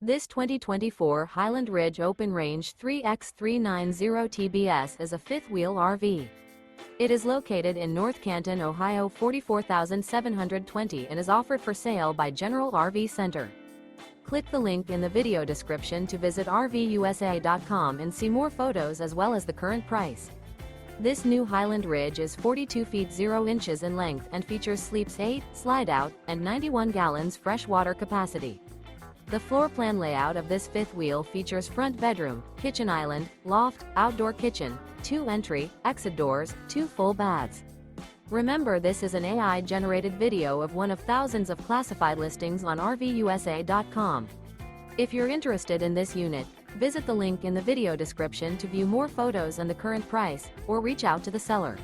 This 2024 Highland Ridge Open Range 3x390 TBS is a fifth-wheel RV. It is located in North Canton, Ohio 44,720 and is offered for sale by General RV Center. Click the link in the video description to visit RVUSA.com and see more photos as well as the current price. This new Highland Ridge is 42 feet 0 inches in length and features sleeps 8, slide-out, and 91 gallons fresh water capacity. The floor plan layout of this fifth wheel features front bedroom, kitchen island, loft, outdoor kitchen, 2 entry, exit doors, 2 full baths. Remember, this is an AI-generated video of one of thousands of classified listings on RVUSA.com. If you're interested in this unit, visit the link in the video description to view more photos and the current price, or reach out to the seller.